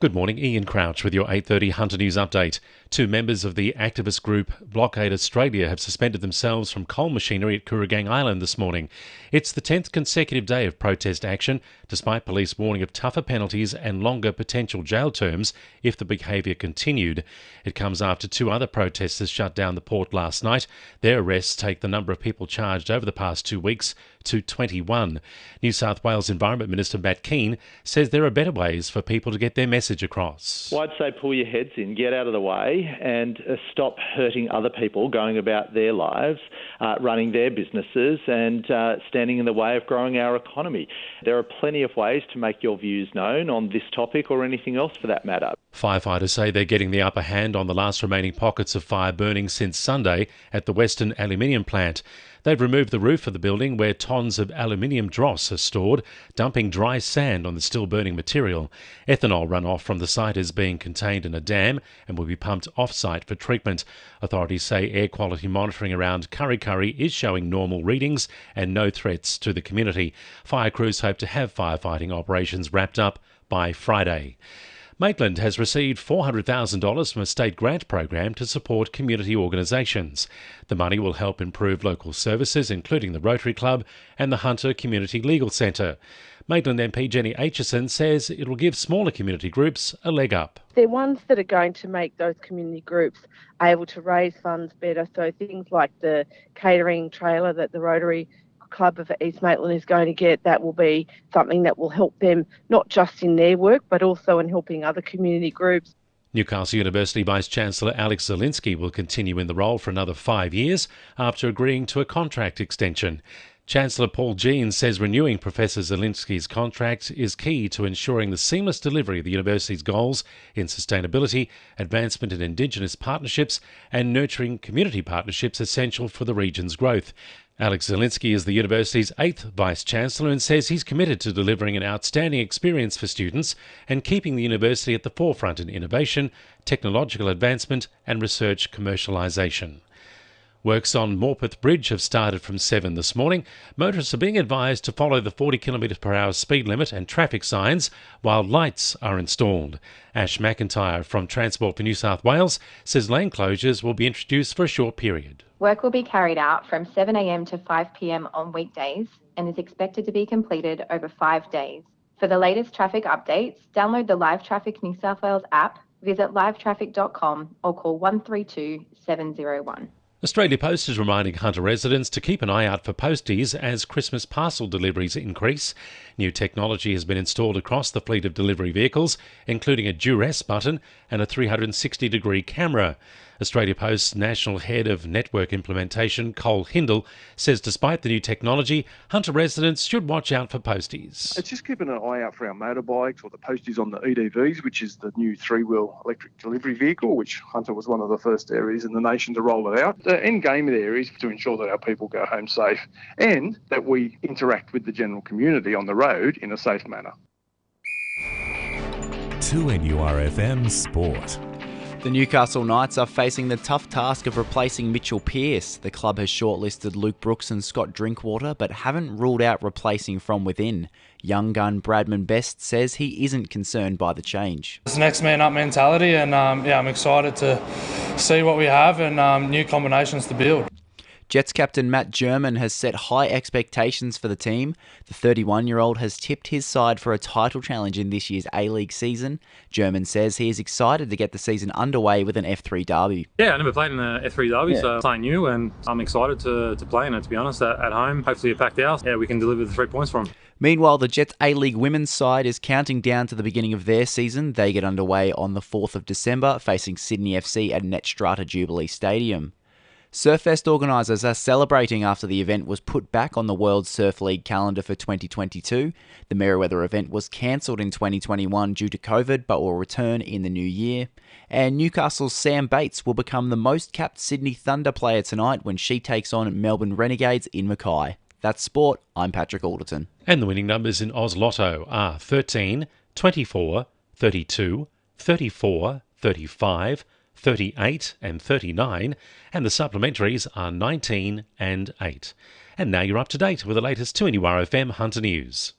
Good morning, Ian Crouch with your 8:30 Hunter News Update. Two members of the activist group Blockade Australia have suspended themselves from coal machinery at Kooragang Island this morning. It's the 10th consecutive day of protest action, despite police warning of tougher penalties and longer potential jail terms if the behaviour continued. It comes after two other protesters shut down the port last night. Their arrests take the number of people charged over the past 2 weeks to 21. New South Wales Environment Minister Matt Keane says there are better ways for people to get their message across. Well, I'd say pull your heads in, get out of the way and stop hurting other people going about their lives, running their businesses and standing in the way of growing our economy. There are plenty of ways to make your views known on this topic or anything else for that matter. Firefighters say they're getting the upper hand on the last remaining pockets of fire burning since Sunday at the Western aluminium plant. They've removed the roof of the building where tons of aluminium dross are stored, dumping dry sand on the still burning material. Ethanol runoff from the site is being contained in a dam and will be pumped off-site for treatment. Authorities say air quality monitoring around Kurri Kurri is showing normal readings and no threats to the community. Fire crews hope to have firefighting operations wrapped up by Friday. Maitland has received $400,000 from a state grant program to support community organisations. The money will help improve local services, including the Rotary Club and the Hunter Community Legal Centre. Maitland MP Jenny Aitchison says it will give smaller community groups a leg up. They're ones that are going to make those community groups able to raise funds better. So things like the catering trailer that the Rotary Club of East Maitland is going to get, that will be something that will help them not just in their work but also in helping other community groups. Newcastle University Vice-Chancellor Alex Zielinski will continue in the role for another 5 years after agreeing to a contract extension. Chancellor Paul Jean says renewing Professor Zielinski's contract is key to ensuring the seamless delivery of the university's goals in sustainability, advancement in Indigenous partnerships and nurturing community partnerships essential for the region's growth. Alex Zielinski is the university's 8th Vice-Chancellor and says he's committed to delivering an outstanding experience for students and keeping the university at the forefront in innovation, technological advancement and research commercialisation. Works on Morpeth Bridge have started from 7 this morning. Motorists are being advised to follow the 40 km/h speed limit and traffic signs while lights are installed. Ash McIntyre from Transport for New South Wales says lane closures will be introduced for a short period. Work will be carried out from 7 a.m. to 5 p.m. on weekdays and is expected to be completed over 5 days. For the latest traffic updates, download the Live Traffic New South Wales app, visit livetraffic.com or call 132 701. Australia Post is reminding Hunter residents to keep an eye out for posties as Christmas parcel deliveries increase. New technology has been installed across the fleet of delivery vehicles, including a duress button and a 360-degree camera. Australia Post's National Head of Network Implementation, Cole Hindle, says despite the new technology, Hunter residents should watch out for posties. It's just keeping an eye out for our motorbikes or the posties on the EDVs, which is the new three-wheel electric delivery vehicle, which Hunter was one of the first areas in the nation to roll it out. The end game there is to ensure that our people go home safe and that we interact with the general community on the road in a safe manner. 2NURFM Sport. The Newcastle Knights are facing the tough task of replacing Mitchell Pearce. The club has shortlisted Luke Brooks and Scott Drinkwater, but haven't ruled out replacing from within. Young gun Bradman Best says he isn't concerned by the change. It's next man up mentality and I'm excited to see what we have and new combinations to build. Jets captain Matt German has set high expectations for the team. The 31-year-old has tipped his side for a title challenge in this year's A-League season. German says he is excited to get the season underway with an F3 derby. Yeah, I never played in the F3 derby, so it's something new and I'm excited to play in it, to be honest, at home. Hopefully a packed house. Yeah, we can deliver the 3 points for them. Meanwhile, the Jets A-League women's side is counting down to the beginning of their season. They get underway on the 4th of December, facing Sydney FC at Netstrata Jubilee Stadium. Surfest organisers are celebrating after the event was put back on the World Surf League calendar for 2022. The Merewether event was cancelled in 2021 due to COVID, but will return in the new year. And Newcastle's Sam Bates will become the most capped Sydney Thunder player tonight when she takes on Melbourne Renegades in Mackay. That's sport. I'm Patrick Alderton. And the winning numbers in Oz Lotto are 13, 24, 32, 34, 35, 38 and 39, and the supplementaries are 19 and 8. And now you're up to date with the latest 2NURFM Hunter News.